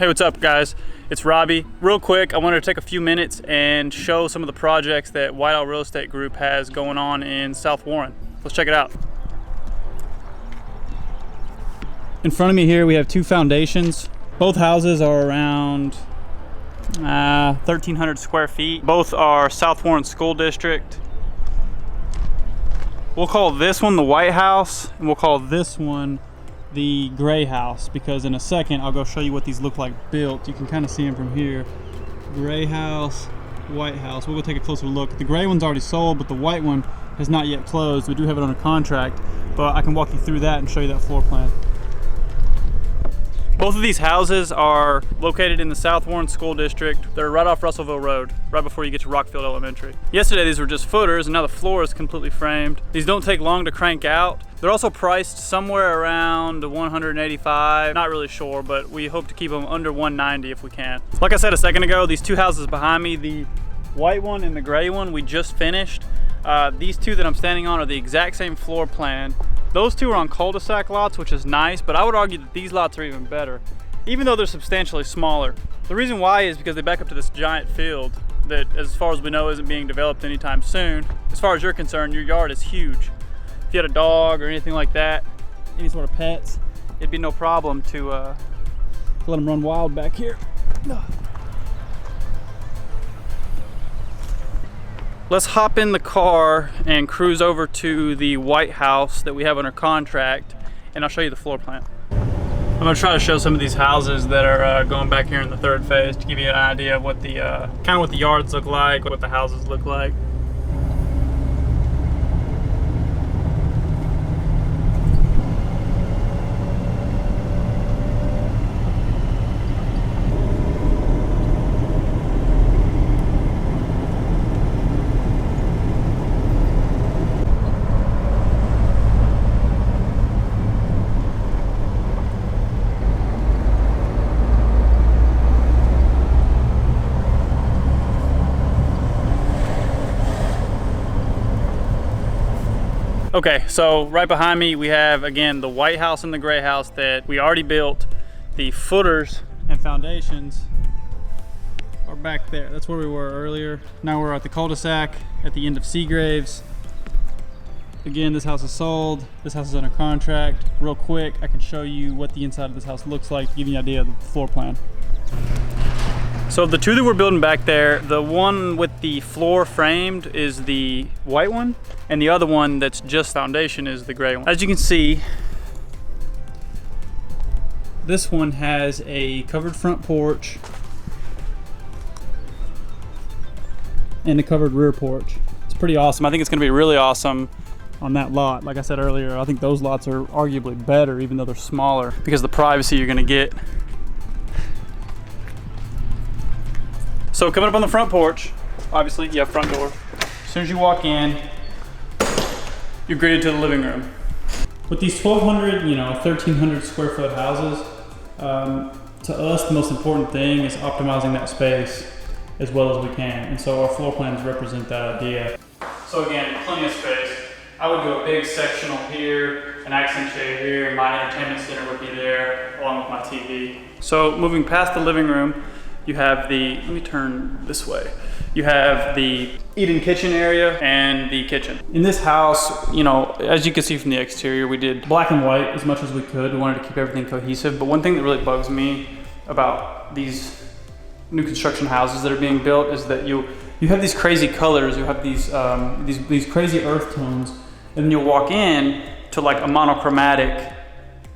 Hey, what's up guys? It's Robbie. Real quick, I wanted to take a few minutes and show some of the projects that White Owl Real Estate Group has going on in South Warren. Let's check it out. In front of me here, we have two foundations. Both houses are around 1,300 square feet. Both are South Warren School District. We'll call this one the White House, and we'll call this one the Gray House, because in a second I'll go show you what these look like built. You can kind of see them from here. Gray House, White House. We'll go take a closer look. The gray one's already sold, but the white one has not yet closed. We do have it under contract, but I can walk you through that and show you that floor plan. Both of these houses are located in the South Warren School District. They're right off Russellville Road, right before you get to Rockfield Elementary. Yesterday these were just footers, and now the floor is completely framed. These don't take long to crank out. They're also priced somewhere around $185. Not really sure, but we hope to keep them under $190 if we can. Like I said a second ago, these two houses behind me, the white one and the gray one, we just finished. These two that I'm standing on are the exact same floor plan. Those two are on cul-de-sac lots, which is nice, but I would argue that these lots are even better, even though they're substantially smaller. The reason why is because they back up to this giant field that, as far as we know, isn't being developed anytime soon. As far as you're concerned, your yard is huge. If you had a dog or anything like that, any sort of pets, it'd be no problem to let them run wild back here. Let's hop in the car and cruise over to the White House that we have under contract, and I'll show you the floor plan. I'm gonna try to show some of these houses that are going back here in the third phase to give you an idea of what the kind of what the yards look like, what the houses look like. Okay, so right behind me we have, again, the White House and the Gray House that we already built. The footers and foundations are back there. That's where we were earlier. Now we're at the cul-de-sac at the end of Seagraves. Again, this house is sold. This house is under contract. Real quick, I can show you what the inside of this house looks like to give you an idea of the floor plan. So the two that we're building back there, the one with the floor framed is the white one, and the other one that's just foundation is the gray one. As you can see, this one has a covered front porch and a covered rear porch. It's pretty awesome. I think it's gonna be really awesome on that lot. Like I said earlier, I think those lots are arguably better, even though they're smaller, because of the privacy you're gonna get. So coming up on the front porch, obviously you have front door. As soon as you walk in, you're greeted to the living room. With these 1,200, 1,300 square foot houses, to us the most important thing is optimizing that space as well as we can. And so our floor plans represent that idea. So again, plenty of space. I would do a big sectional here, an accent shade here, my entertainment center would be there, along with my TV. So moving past the living room, you have the, let me turn this way. You have the eat-in kitchen area and the kitchen. In this house, as you can see from the exterior, we did black and white as much as we could. We wanted to keep everything cohesive, but one thing that really bugs me about these new construction houses that are being built is that you have these crazy colors, you have these crazy earth tones, and then you'll walk in to like a monochromatic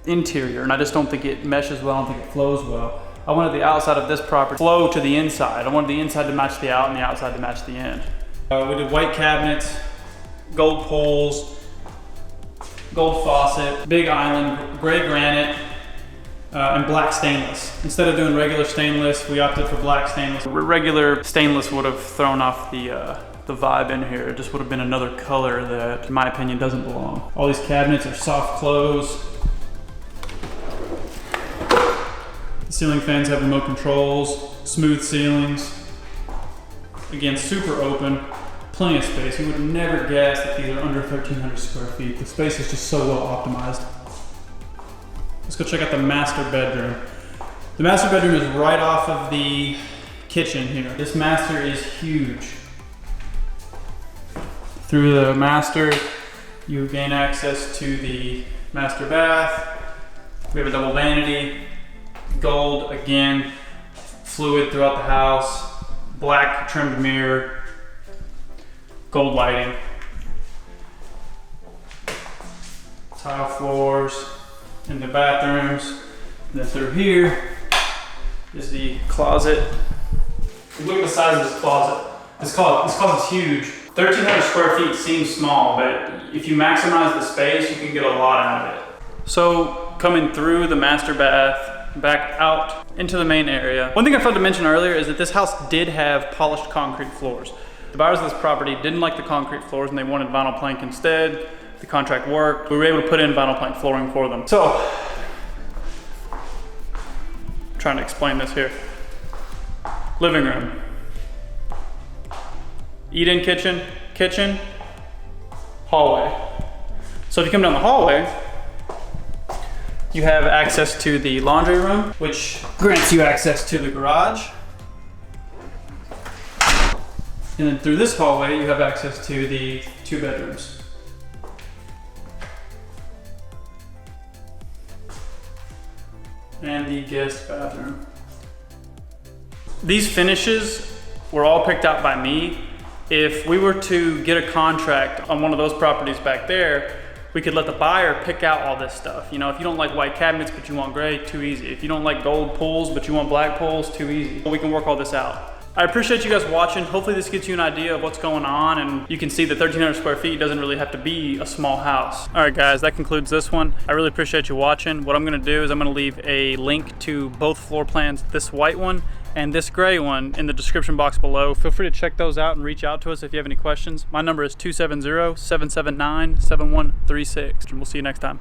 interior, and I just don't think it meshes well, I don't think it flows well. I wanted the outside of this property flow to the inside. I wanted the inside to match the out and the outside to match the in. We did white cabinets, gold poles, gold faucet, big island, gray granite, and black stainless. Instead of doing regular stainless, we opted for black stainless. Regular stainless would have thrown off the vibe in here. It just would have been another color that, in my opinion, doesn't belong. All these cabinets are soft close. The ceiling fans have remote controls, smooth ceilings. Again, super open, plenty of space. You would never guess that these are under 1,300 square feet. The space is just so well optimized. Let's go check out the master bedroom. The master bedroom is right off of the kitchen here. This master is huge. Through the master, you gain access to the master bath. We have a double vanity, gold again, fluid throughout the house, black trimmed mirror, gold lighting, tile floors in the bathrooms. And then through here is the closet. Look at the size of this closet. This closet's huge. 1,300 square feet seems small, but if you maximize the space, you can get a lot out of it. So coming through the master bath, back out into the main area. One thing I forgot to mention earlier is that this house did have polished concrete floors. The buyers of this property didn't like the concrete floors and they wanted vinyl plank instead. The contract worked. We were able to put in vinyl plank flooring for them. So, I'm trying to explain this here. Living room. Eat-in kitchen, kitchen, hallway. So if you come down the hallway, you have access to the laundry room, which grants you access to the garage. And then through this hallway, you have access to the 2 bedrooms. And the guest bathroom. These finishes were all picked out by me. If we were to get a contract on one of those properties back there, we could let the buyer pick out all this stuff. You know, if you don't like white cabinets but you want gray, too easy. If you don't like gold pools but you want black pools, too easy. We can work all this out. I appreciate you guys watching. Hopefully this gets you an idea of what's going on, and you can see that 1,300 square feet doesn't really have to be a small house. All right guys, that concludes this one. I really appreciate you watching. What I'm gonna do is I'm gonna leave a link to both floor plans, this white one and this gray one, in the description box below. Feel free to check those out and reach out to us if you have any questions. My number is 270-779-7136, and we'll see you next time.